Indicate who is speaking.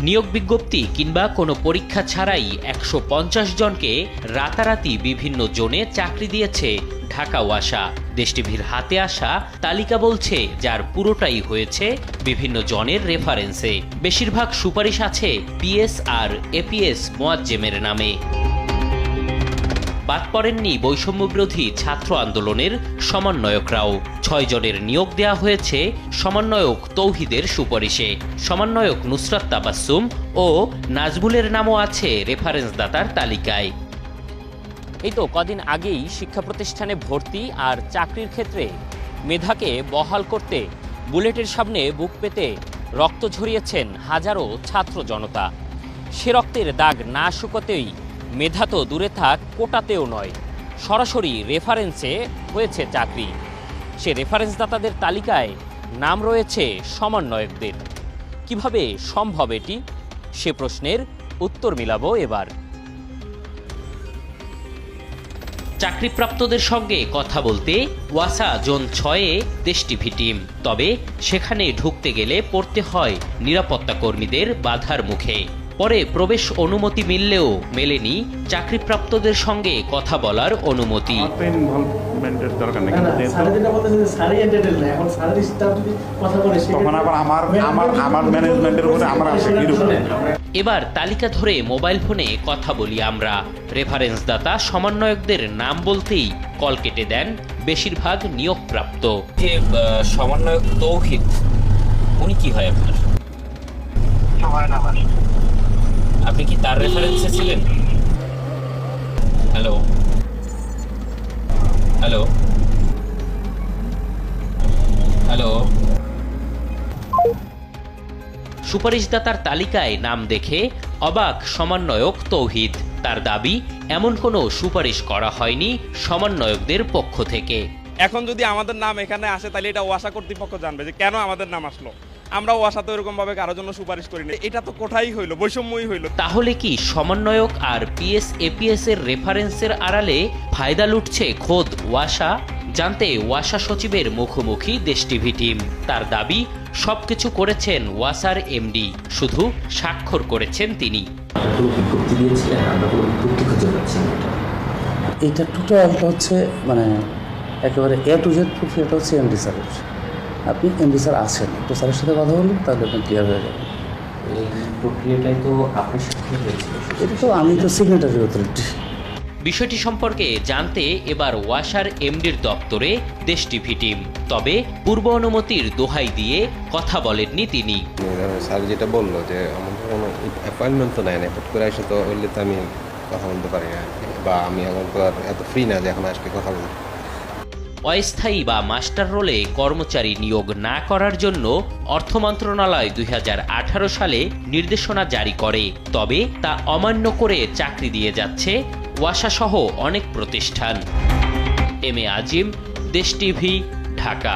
Speaker 1: নিয়োগ বিজ্ঞপ্তি কিংবা কোনো পরীক্ষা ছাড়াই ১৫০ জনকে রাতারাতি বিভিন্ন জোনে চাকরি দিয়েছে ঢাকা ওয়াসা। দেশ টিভির হাতে আসা তালিকা বলছে, যার পুরোটাই হয়েছে বিভিন্ন জনের রেফারেন্সে। বেশিরভাগ সুপারিশ আছে পিএস আর এপিএস মোয়াজ্জেমের নামে। বাদ পড়েননি বৈষম্যবিরোধী ছাত্র আন্দোলনের সমন্বয়করাও। ৬ জনের নিয়োগ দেওয়া হয়েছে সমন্বয়ক তৌহিদের সুপারিশে। সমন্বয়ক নুসরাত তাবাসসুম ও নাজবুলের নামও আছে রেফারেন্সদাতার তালিকায়। এই তো কদিন আগেই শিক্ষা প্রতিষ্ঠানে ভর্তি আর চাকরির ক্ষেত্রে মেধাকে বহাল করতে বুলেটের সামনে বুক পেতে রক্ত ঝরিয়েছেন হাজারো ছাত্র জনতা। সে রক্তের দাগ না শুকোতেই মেধা তো দূরে থাক, কোটাতেও নয়, সরাসরি রেফারেন্সে হয়েছে চাকরি। সে রেফারেন্সদাতাদের তালিকায় নাম রয়েছে সমন্বয়কদের। কিভাবে সম্ভব এটি? সে প্রশ্নের উত্তর মিলাবো এবার। চাকরিপ্রাপ্তদের সঙ্গে কথা বলতে ওয়াসা জোন ৬-এ দেশ টিভি টিম। তবে সেখানে ঢুকতে গেলে পড়তে হয় নিরাপত্তা কর্মীদের বাধার মুখে। পরে প্রবেশ অনুমতি মিললেও মেলেনি চাকরিপ্রাপ্তদের সঙ্গে কথা বলার অনুমতি। এবার তালিকা ধরে মোবাইল ফোনে কথা বলি আমরা। রেফারেন্সদাতা সমন্বয়কদের নাম বলতেই কল কেটে দেন বেশিরভাগ নিয়োগপ্রাপ্ত। যে সমন্বয়ক তৌহিদ, উনি কি হয় আপনার? আপনি কি তার রেফারেন্সে ছিলেন? হ্যালো হ্যালো হ্যালো সুপারিশদাতার তালিকায় নাম দেখে অবাক সমন্বয়ক তৌহিদ। তার দাবি, এমন কোনো সুপারিশ করা হয়নি সমন্বয়কদের পক্ষ থেকে।
Speaker 2: এখন যদি আমাদের নাম এখানে আসে তাহলে এটা ওয়াসা কর্তৃপক্ষ জানবে যে কেন আমাদের নাম আসলো। আমরা ওয়াসা তো এরকম ভাবে কারোর জন্য সুপারিশ করিনি। এটা তো কোথায় হইলো, বৈষম্যই হইলো।
Speaker 1: তাহলে কি সমন্বয়ক আর পিএস এপিএস এর রেফারেন্সের আড়ালে ফায়দা লুটছে খোদ ওয়াসা? জানতে ওয়াসা সচিবের মুখোমুখি দেশ টিভি টিম। তার দাবি, সবকিছু করেছেন ওয়াসার এমডি, শুধু স্বাক্ষর করেছেন তিনি।
Speaker 3: এটা টোটালটা হচ্ছে মানে একেবারে এ টু জেড প্রক্রিয়াটা হচ্ছে এমডি স্যারের। আপনি এমডি স্যার আছেন, তো স্যারের সাথে কথা বলুন, তাহলে আপনি ক্লিয়ার হয়ে যাবেন।
Speaker 1: এই প্রক্রিয়াটাই তো আপনার স্বাক্ষর হয়েছিল।
Speaker 3: এটা তো আমি তো সিগনেটারি অথরিটি।
Speaker 1: বিষয়টি সম্পর্কে জানতে এবার ওয়াসার এমডির দপ্তরে দেশ টিভি টিম। তবে পূর্ব অনুমতির দোহাই দিয়ে কথা বলেননি তিনি।
Speaker 4: স্যার যেটা বললো যে আমাদের কোনো অ্যাপয়েন্টমেন্ট তো নেয় না, এফোর্ট করে আসে, তো হইলে তো আমি কথা বলতে পারি না, বা আমি এখন তো আর এত ফ্রি না যে এখন আজকে কথা বলি।
Speaker 1: অস্থায়ী বা মাস্টার রোলে কর্মচারী নিয়োগ না করার জন্য অর্থ মন্ত্রণালয় ২০১৮ সালে নির্দেশনা জারি করে। তবে তা অমান্য করে চাকরি দিয়ে যাচ্ছে ওয়াসা সহ অনেক প্রতিষ্ঠান। এম এ আজিম, দেশ টিভি, ঢাকা।